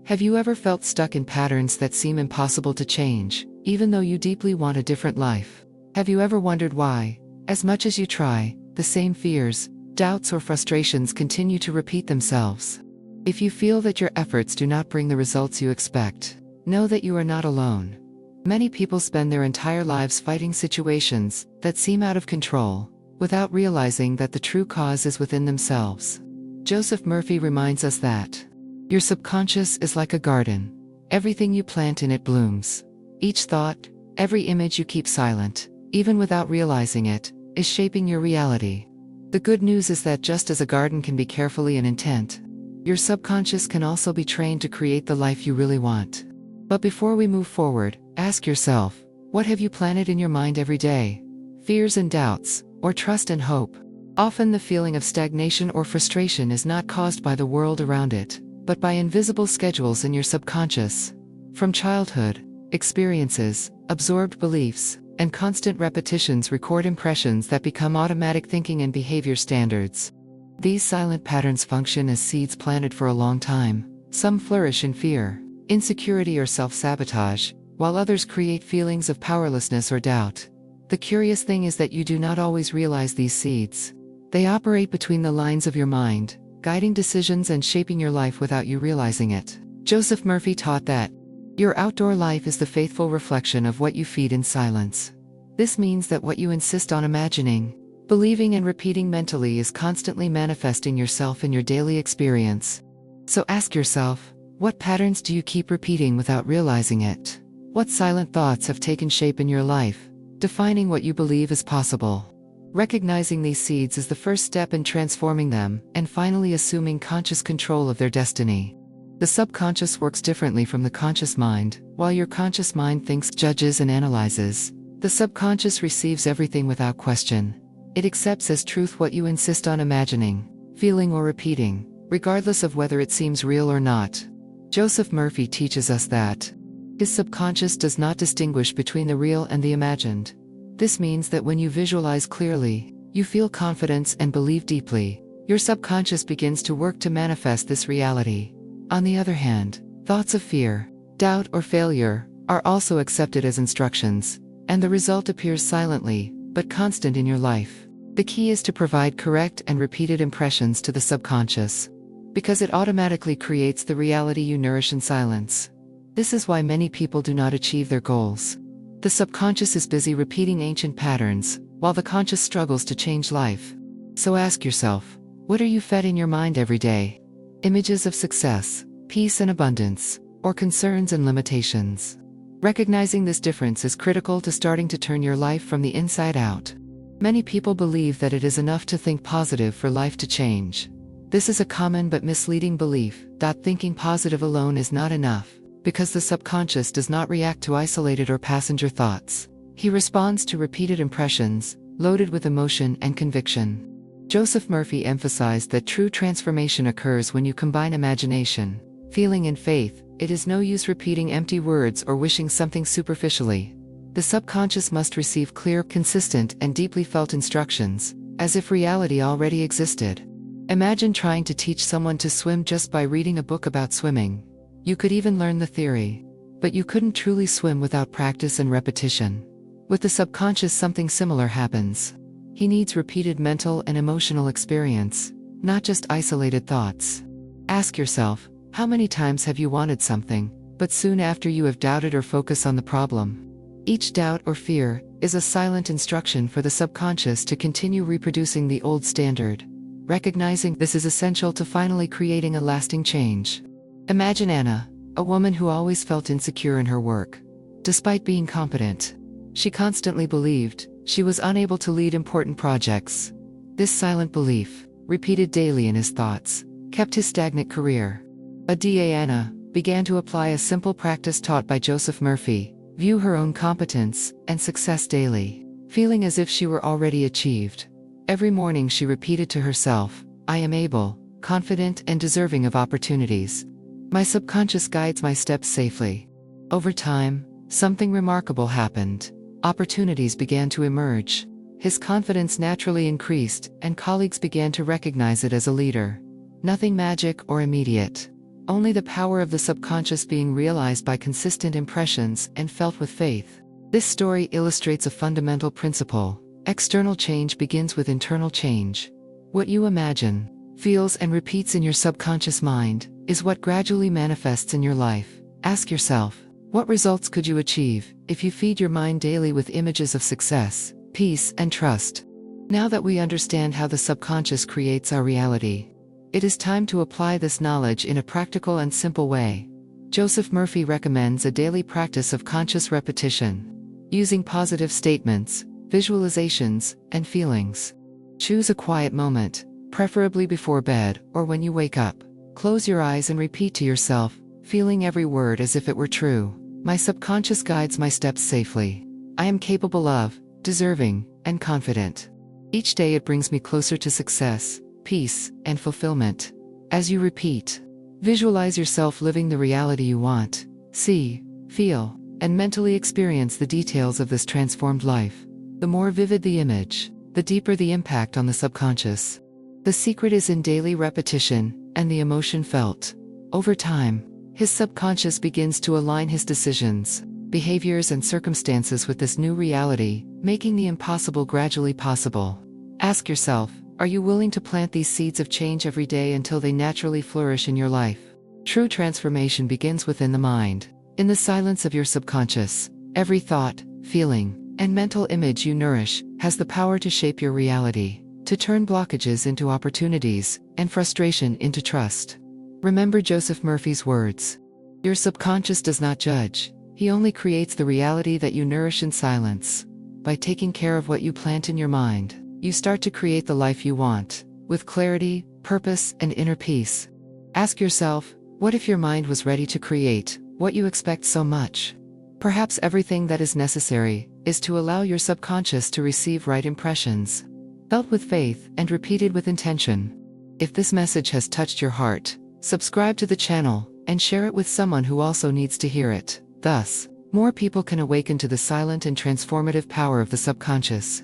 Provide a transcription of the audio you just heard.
Have you ever felt stuck in patterns that seem impossible to change, even though you deeply want a different life? Have you ever wondered why, as much as you try, the same fears, doubts, or frustrations continue to repeat themselves? If you feel that your efforts do not bring the results you expect, know that you are not alone. Many people spend their entire lives fighting situations that seem out of control, without realizing that the true cause is within themselves. Joseph Murphy reminds us that your subconscious is like a garden. Everything you plant in it blooms. Each thought, every image you keep silent, even without realizing it, is shaping your reality. The good news is that just as a garden can be carefully and intent, your subconscious can also be trained to create the life you really want. But before we move forward, ask yourself, what have you planted in your mind every day? Fears and doubts, or trust and hope? Often the feeling of stagnation or frustration is not caused by the world around it, but by invisible schedules in your subconscious. From childhood, experiences, absorbed beliefs, and constant repetitions record impressions that become automatic thinking and behavior standards. These silent patterns function as seeds planted for a long time. Some flourish in fear, insecurity, or self-sabotage, while others create feelings of powerlessness or doubt. The curious thing is that you do not always realize these seeds. They operate between the lines of your mind, guiding decisions and shaping your life without you realizing it. Joseph Murphy taught that your outdoor life is the faithful reflection of what you feed in silence. This means that what you insist on imagining, believing, and repeating mentally is constantly manifesting yourself in your daily experience. So ask yourself, what patterns do you keep repeating without realizing it? What silent thoughts have taken shape in your life, defining what you believe is possible? Recognizing these seeds is the first step in transforming them and finally assuming conscious control of their destiny. The subconscious works differently from the conscious mind. While your conscious mind thinks, judges, and analyzes, the subconscious receives everything without question. It accepts as truth what you insist on imagining, feeling, or repeating, regardless of whether it seems real or not. Joseph Murphy teaches us that his subconscious does not distinguish between the real and the imagined. This means that when you visualize clearly, you feel confidence and believe deeply, your subconscious begins to work to manifest this reality. On the other hand, thoughts of fear, doubt, or failure are also accepted as instructions, and the result appears silently, but constant in your life. The key is to provide correct and repeated impressions to the subconscious, because it automatically creates the reality you nourish in silence. This is why many people do not achieve their goals. The subconscious is busy repeating ancient patterns, while the conscious struggles to change life. So ask yourself, what are you fed in your mind every day? Images of success, peace, and abundance, or concerns and limitations? Recognizing this difference is critical to starting to turn your life from the inside out. Many people believe that it is enough to think positive for life to change. This is a common but misleading belief, that thinking positive alone is not enough, because the subconscious does not react to isolated or passenger thoughts. He responds to repeated impressions, loaded with emotion and conviction. Joseph Murphy emphasized that true transformation occurs when you combine imagination, feeling, and faith. It is no use repeating empty words or wishing something superficially. The subconscious must receive clear, consistent, and deeply felt instructions, as if reality already existed. Imagine trying to teach someone to swim just by reading a book about swimming. You could even learn the theory, but you couldn't truly swim without practice and repetition. With the subconscious, something similar happens. He needs repeated mental and emotional experience, not just isolated thoughts. Ask yourself, how many times have you wanted something, but soon after you have doubted or focused on the problem? Each doubt or fear is a silent instruction for the subconscious to continue reproducing the old standard. Recognizing this is essential to finally creating a lasting change. Imagine Anna, a woman who always felt insecure in her work. Despite being competent, she constantly believed she was unable to lead important projects. This silent belief, repeated daily in his thoughts, kept his stagnant career. A day Anna began to apply a simple practice taught by Joseph Murphy: view her own competence and success daily, feeling as if she were already achieved. Every morning she repeated to herself, "I am able, confident, and deserving of opportunities. My subconscious guides my steps safely." Over time, something remarkable happened. Opportunities began to emerge. His confidence naturally increased, and colleagues began to recognize it as a leader. Nothing magic or immediate. only the power of the subconscious being realized by consistent impressions and felt with faith. This story illustrates a fundamental principle. External change begins with internal change. What you imagine, feels, and repeats in your subconscious mind is what gradually manifests in your life. Ask yourself, what results could you achieve if you feed your mind daily with images of success, peace, and trust? Now that we understand how the subconscious creates our reality, it is time to apply this knowledge in a practical and simple way. Joseph Murphy recommends a daily practice of conscious repetition, using positive statements, visualizations, and feelings. Choose a quiet moment, preferably before bed or when you wake up. Close your eyes and repeat to yourself, feeling every word as if it were true. My subconscious guides my steps safely. I am capable of, deserving, and confident. Each day it brings me closer to success, peace, and fulfillment. As you repeat, visualize yourself living the reality you want. See, feel, and mentally experience the details of this transformed life. The more vivid the image, the deeper the impact on the subconscious. The secret is in daily repetition and the emotion felt. Over time, his subconscious begins to align his decisions, behaviors, and circumstances with this new reality, making the impossible gradually possible. Ask yourself, are you willing to plant these seeds of change every day until they naturally flourish in your life? True transformation begins within the mind. In the silence of your subconscious, every thought, feeling, and mental image you nourish has the power to shape your reality, to turn blockages into opportunities, and frustration into trust. Remember Joseph Murphy's words. Your subconscious does not judge. He only creates the reality that you nourish in silence. By taking care of what you plant in your mind, you start to create the life you want, with clarity, purpose, and inner peace. Ask yourself, what if your mind was ready to create what you expect so much? Perhaps everything that is necessary is to allow your subconscious to receive right impressions, felt with faith and repeated with intention. If this message has touched your heart, subscribe to the channel and share it with someone who also needs to hear it. Thus, more people can awaken to the silent and transformative power of the subconscious.